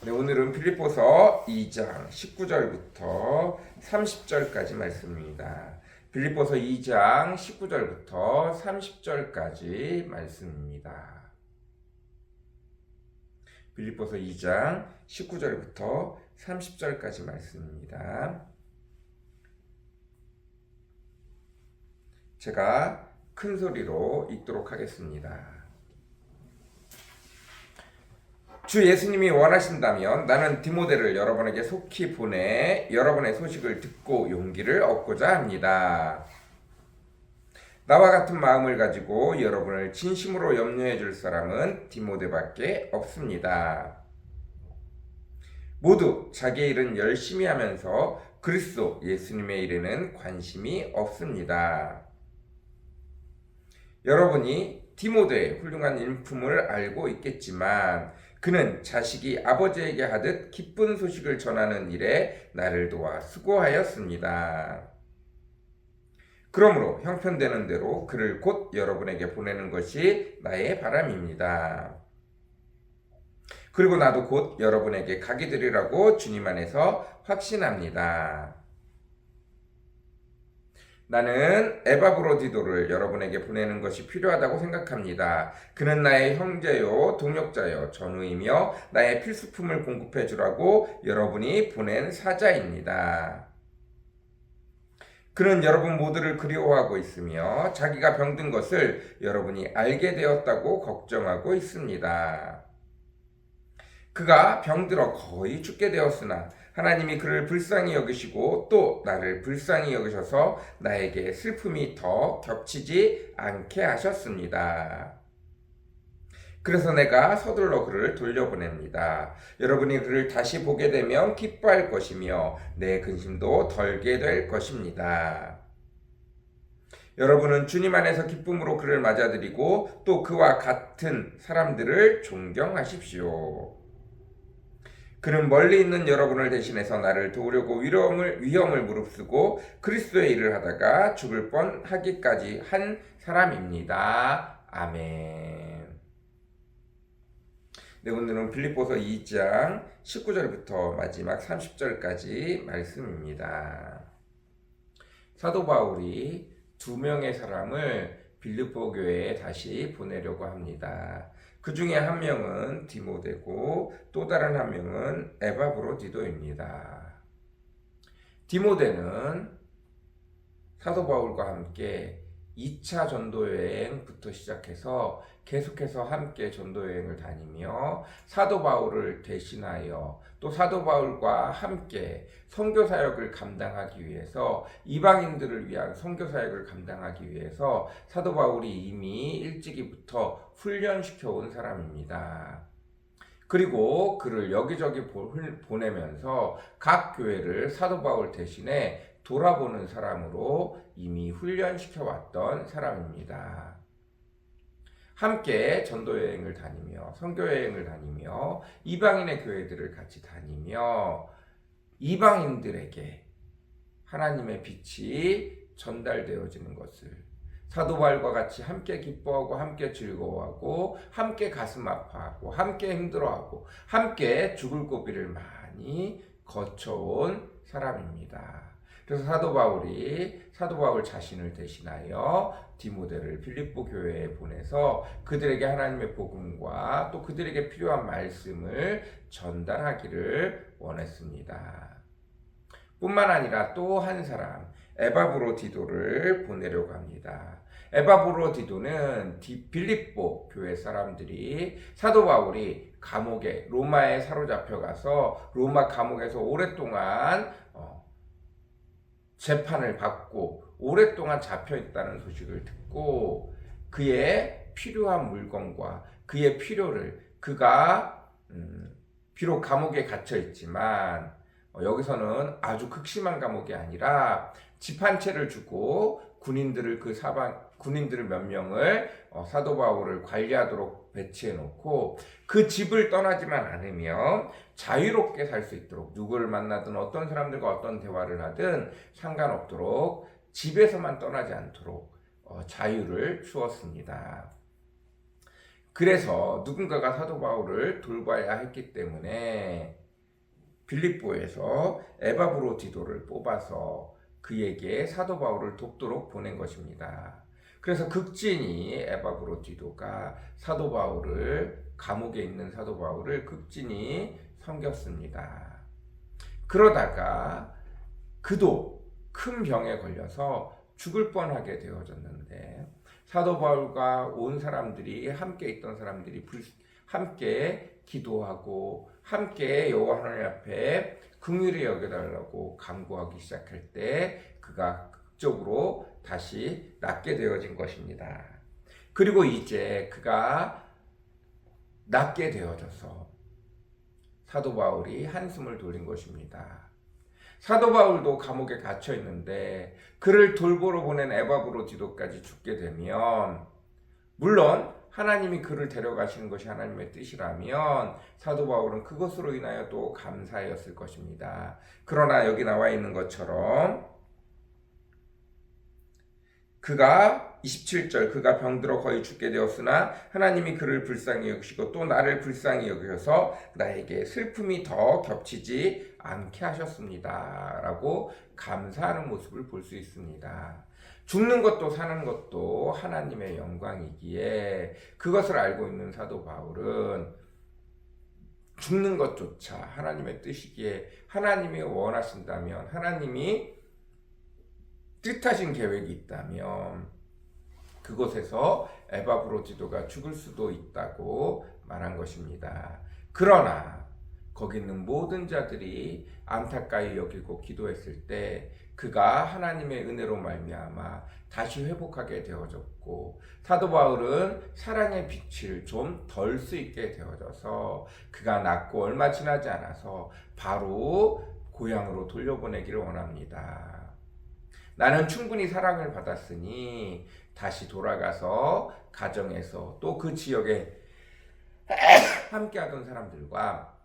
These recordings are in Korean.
네, 오늘은 빌립보서 2장 19절부터 30절까지 말씀입니다. 빌립보서 2장 19절부터 30절까지 말씀입니다. 빌립보서 2장 19절부터 30절까지 말씀입니다. 제가 큰 소리로 읽도록 하겠습니다. 주 예수님이 원하신다면 나는 디모데를 여러분에게 속히 보내 여러분의 소식을 듣고 용기를 얻고자 합니다. 나와 같은 마음을 가지고 여러분을 진심으로 염려해 줄 사람은 디모데밖에 없습니다. 모두 자기 일은 열심히 하면서 그리스도 예수님의 일에는 관심이 없습니다. 여러분이 디모데의 훌륭한 인품을 알고 있겠지만 그는 자식이 아버지에게 하듯 기쁜 소식을 전하는 일에 나를 도와 수고하였습니다. 그러므로 형편되는 대로 그를 곧 여러분에게 보내는 것이 나의 바람입니다. 그리고 나도 곧 여러분에게 가게 되리라고 주님 안에서 확신합니다. 나는 에바브로디도를 여러분에게 보내는 것이 필요하다고 생각합니다. 그는 나의 형제요 동역자요 전우이며 나의 필수품을 공급해 주라고 여러분이 보낸 사자입니다. 그는 여러분 모두를 그리워하고 있으며 자기가 병든 것을 여러분이 알게 되었다고 걱정하고 있습니다. 그가 병들어 거의 죽게 되었으나 하나님이 그를 불쌍히 여기시고 또 나를 불쌍히 여기셔서 나에게 슬픔이 더 겹치지 않게 하셨습니다. 그래서 내가 서둘러 그를 돌려보냅니다. 여러분이 그를 다시 보게 되면 기뻐할 것이며 내 근심도 덜게 될 것입니다. 여러분은 주님 안에서 기쁨으로 그를 맞아들이고 또 그와 같은 사람들을 존경하십시오. 그는 멀리 있는 여러분을 대신해서 나를 도우려고 위험을 무릅쓰고 그리스도의 일을 하다가 죽을 뻔하기까지 한 사람입니다. 아멘. 네, 오늘은 빌립보서 2장 19절부터 마지막 30절까지 말씀입니다. 사도 바울이 두 명의 사람을 빌립보 교회에 다시 보내려고 합니다. 그 중에 한 명은 디모데고 또 다른 한 명은 에바브로디도입니다. 디모데는 사도 바울과 함께 2차 전도 여행부터 시작해서 계속해서 함께 전도 여행을 다니며 사도 바울을 대신하여 또 사도 바울과 함께 선교 사역을 감당하기 위해서 이방인들을 위한 선교 사역을 감당하기 위해서 사도 바울이 이미 일찍이부터 훈련시켜 온 사람입니다. 그리고 그를 여기저기 보내면서 각 교회를 사도 바울 대신에 돌아보는 사람으로 이미 훈련시켜 왔던 사람입니다. 함께 전도 여행을 다니며 선교 여행을 다니며 이방인의 교회들을 같이 다니며 이방인들에게 하나님의 빛이 전달되어지는 것을 사도 바울과 같이 함께 기뻐하고 함께 즐거워하고 함께 가슴 아파하고 함께 힘들어하고 함께 죽을 고비를 많이 거쳐온 사람입니다. 그래서 사도 바울 자신을 대신하여 디모데를 빌립보 교회에 보내서 그들에게 하나님의 복음과 또 그들에게 필요한 말씀을 전달하기를 원했습니다. 뿐만 아니라 또 한 사람 에바브로디도를 보내려고 합니다. 에바브로디도는 빌립보 교회 사람들이 사도 바울이 감옥에 로마에 사로잡혀 가서 로마 감옥에서 오랫동안 재판을 받고 오랫동안 잡혀 있다는 소식을 듣고 그의 필요한 물건과 그의 필요를 그가 비록 감옥에 갇혀 있지만 여기서는 아주 극심한 감옥이 아니라 집 한 채를 주고 군인들을 몇 명을 사도 바울을 관리하도록 배치해 놓고 그 집을 떠나지만 않으면 자유롭게 살 수 있도록 누구를 만나든 어떤 사람들과 어떤 대화를 하든 상관없도록 집에서만 떠나지 않도록 자유를 주었습니다. 그래서 누군가가 사도 바울을 돌봐야 했기 때문에 빌립보에서 에바브로디도를 뽑아서 그에게 사도 바울을 돕도록 보낸 것입니다. 그래서 극진히 에바브로디도가 사도 바울을, 감옥에 있는 사도 바울을 극진히 섬겼습니다. 그러다가 그도 큰 병에 걸려서 죽을 뻔하게 되어졌는데 사도 바울과 온 사람들이, 함께 있던 사람들이 함께 기도하고 함께 여호와 하나님 앞에 긍휼히 여겨달라고 간구하기 시작할 때 그가 극적으로 다시 낫게 되어진 것입니다. 그리고 이제 그가 낫게 되어져서 사도 바울이 한숨을 돌린 것입니다. 사도 바울도 감옥에 갇혀 있는데 그를 돌보러 보낸 에바브로디도까지 죽게 되면, 물론 하나님이 그를 데려가시는 것이 하나님의 뜻이라면 사도 바울은 그것으로 인하여 또 감사하였을 것입니다. 그러나 여기 나와 있는 것처럼 그가 27절, 그가 병들어 거의 죽게 되었으나 하나님이 그를 불쌍히 여기시고 또 나를 불쌍히 여기셔서 나에게 슬픔이 더 겹치지 않게 하셨습니다 라고 감사하는 모습을 볼 수 있습니다. 죽는 것도 사는 것도 하나님의 영광이기에 그것을 알고 있는 사도 바울은 죽는 것조차 하나님의 뜻이기에, 하나님이 원하신다면, 하나님이 뜻하신 계획이 있다면 그곳에서 에바브로디도가 죽을 수도 있다고 말한 것입니다. 그러나 거기 있는 모든 자들이 안타까이 여기고 기도했을 때 그가 하나님의 은혜로 말미암아 다시 회복하게 되어졌고, 사도 바울은 사랑의 빛을 좀 덜 수 있게 되어져서 그가 낫고 얼마 지나지 않아서 바로 고향으로 돌려보내기를 원합니다. 나는 충분히 사랑을 받았으니 다시 돌아가서 가정에서 또 그 지역에 함께하던 사람들과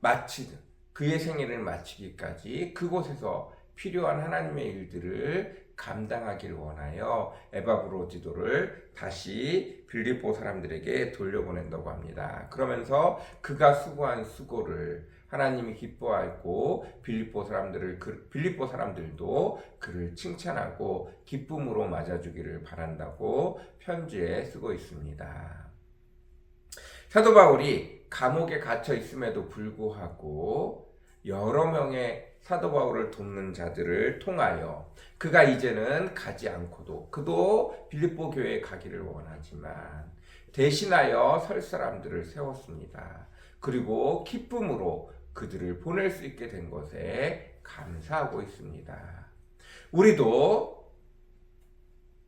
마치든 그의 생애를 마치기까지 그곳에서 필요한 하나님의 일들을 감당하기를 원하여 에바브로디도를 다시 빌립보 사람들에게 돌려보낸다고 합니다. 그러면서 그가 수고한 수고를 하나님이 기뻐하고 빌립보 사람들도 그를 칭찬하고 기쁨으로 맞아주기를 바란다고 편지에 쓰고 있습니다. 사도 바울이 감옥에 갇혀 있음에도 불구하고 여러 명의 사도 바울을 돕는 자들을 통하여 그가 이제는 가지 않고도, 그도 빌립보 교회에 가기를 원하지만 대신하여 설 사람들을 세웠습니다. 그리고 기쁨으로 그들을 보낼 수 있게 된 것에 감사하고 있습니다. 우리도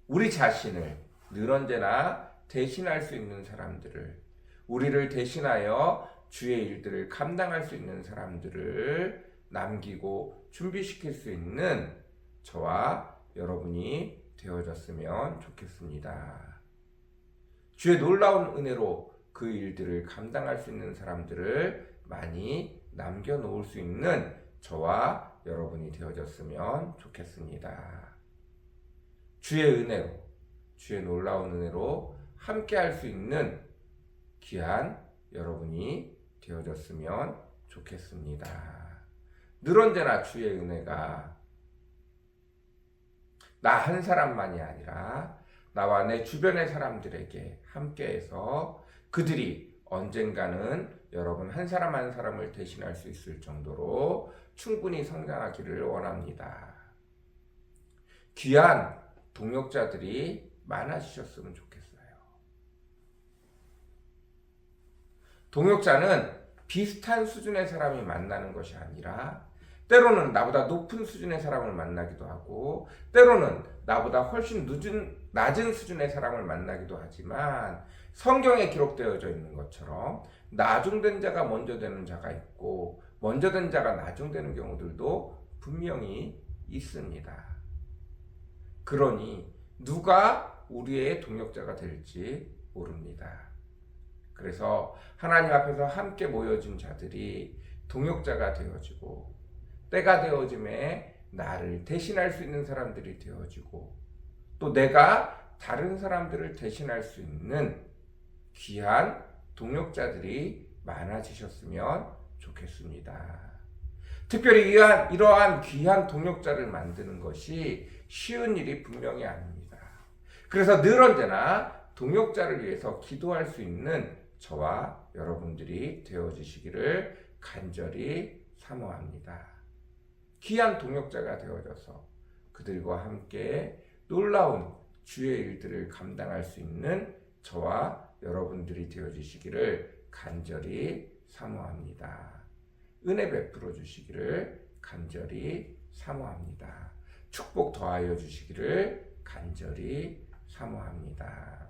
우리 자신을 늘 언제나 대신할 수 있는 사람들을, 우리를 대신하여 주의 일들을 감당할 수 있는 사람들을 남기고 준비시킬 수 있는 저와 여러분이 되어졌으면 좋겠습니다. 주의 놀라운 은혜로 그 일들을 감당할 수 있는 사람들을 많이 남겨놓을 수 있는 저와 여러분이 되어졌으면 좋겠습니다. 주의 은혜로, 주의 놀라운 은혜로 함께할 수 있는 귀한 여러분이 되어졌으면 좋겠습니다. 늘 언제나 주의 은혜가 나 한 사람만이 아니라 나와 내 주변의 사람들에게 함께해서 그들이 언젠가는 여러분 한 사람 한 사람을 대신할 수 있을 정도로 충분히 성장하기를 원합니다. 귀한 동역자들이 많아지셨으면 좋겠어요. 동역자는 비슷한 수준의 사람이 만나는 것이 아니라 때로는 나보다 높은 수준의 사람을 만나기도 하고 때로는 나보다 훨씬 낮은 수준의 사람을 만나기도 하지만 성경에 기록되어져 있는 것처럼 나중된 자가 먼저 되는 자가 있고 먼저 된 자가 나중되는 경우들도 분명히 있습니다. 그러니 누가 우리의 동역자가 될지 모릅니다. 그래서 하나님 앞에서 함께 모여진 자들이 동역자가 되어지고 때가 되어짐에 나를 대신할 수 있는 사람들이 되어지고 또 내가 다른 사람들을 대신할 수 있는 귀한 동역자들이 많아지셨으면 좋겠습니다. 특별히 이러한 귀한 동역자를 만드는 것이 쉬운 일이 분명히 아닙니다. 그래서 늘 언제나 동역자를 위해서 기도할 수 있는 저와 여러분들이 되어주시기를 간절히 사모합니다. 귀한 동역자가 되어져서 그들과 함께 놀라운 주의 일들을 감당할 수 있는 저와 여러분들이 되어주시기를 간절히 사모합니다. 은혜 베풀어 주시기를 간절히 사모합니다. 축복 더하여 주시기를 간절히 사모합니다.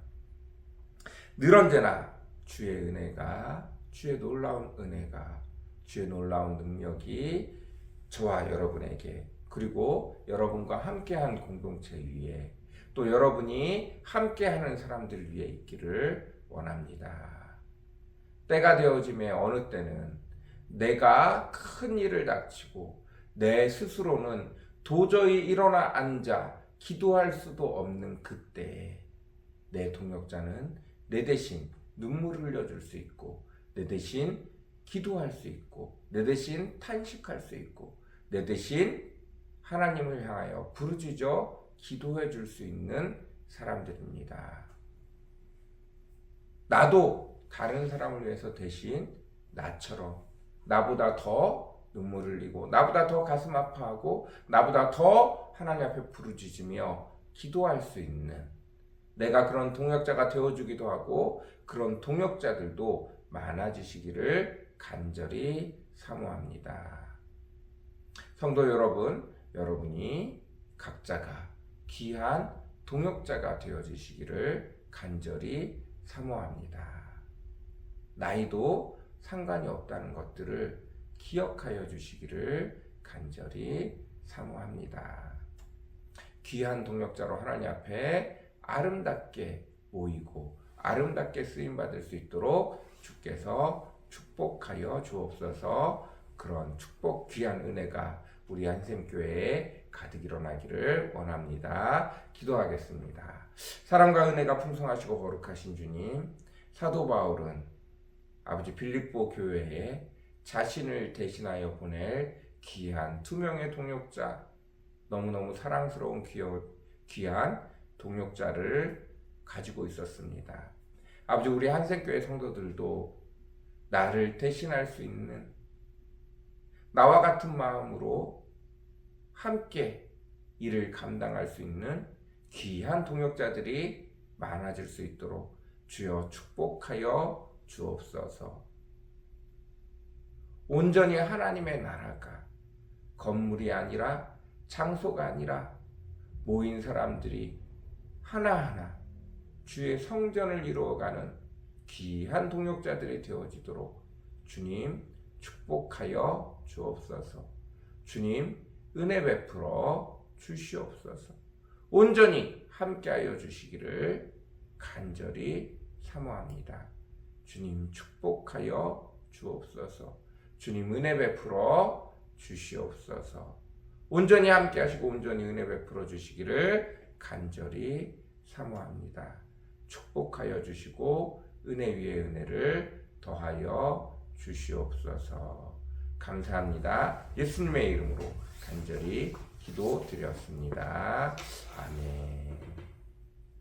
늘 언제나 주의 은혜가, 주의 놀라운 은혜가, 주의 놀라운 능력이 저와 여러분에게, 그리고 여러분과 함께한 공동체 위에, 또 여러분이 함께하는 사람들 위에 있기를 원합니다. 때가 되어짐에 어느 때는 내가 큰 일을 닥치고 내 스스로는 도저히 일어나 앉아 기도할 수도 없는 그때 내 동역자는 내 대신 눈물을 흘려줄 수 있고, 내 대신 기도할 수 있고, 내 대신 탄식할 수 있고, 내 대신 하나님을 향하여 부르짖어 기도해 줄 수 있는 사람들입니다. 나도 다른 사람을 위해서 대신 나처럼 나보다 더 눈물을 흘리고, 나보다 더 가슴 아파하고, 나보다 더 하나님 앞에 부르짖으며 기도할 수 있는, 내가 그런 동역자가 되어주기도 하고 그런 동역자들도 많아지시기를 간절히 사모합니다. 성도 여러분, 여러분이 각자가 귀한 동역자가 되어주시기를 간절히 사모합니다. 나이도 상관이 없다는 것들을 기억하여 주시기를 간절히 사모합니다. 귀한 동역자로 하나님 앞에 아름답게 모이고 아름답게 쓰임받을 수 있도록 주께서 축복하여 주옵소서. 그런 축복, 귀한 은혜가 우리 한샘교회에 가득 일어나기를 원합니다. 기도하겠습니다. 사랑과 은혜가 풍성하시고 거룩하신 주님, 사도 바울은 아버지 빌립보 교회에 자신을 대신하여 보낼 귀한 두 명의 동역자, 너무너무 사랑스러운 귀한 동역자를 가지고 있었습니다. 아버지, 우리 한샘교회 성도들도 나를 대신할 수 있는, 나와 같은 마음으로 함께 일을 감당할 수 있는 귀한 동역자들이 많아질 수 있도록 주여 축복하여 주옵소서. 온전히 하나님의 나라가 건물이 아니라, 장소가 아니라 모인 사람들이 하나하나 주의 성전을 이루어가는 귀한 동역자들이 되어지도록 주님 축복하여 주옵소서. 주님 은혜 베풀어 주시옵소서. 온전히 함께하여 주시기를 간절히 사모합니다. 주님 축복하여 주옵소서. 주님 은혜 베풀어 주시옵소서. 온전히 함께하시고 온전히 은혜 베풀어 주시기를 간절히 사모합니다. 축복하여 주시고 은혜 위에 은혜를 더하여 주시옵소서. 감사합니다. 예수님의 이름으로 간절히 기도드렸습니다. 아멘.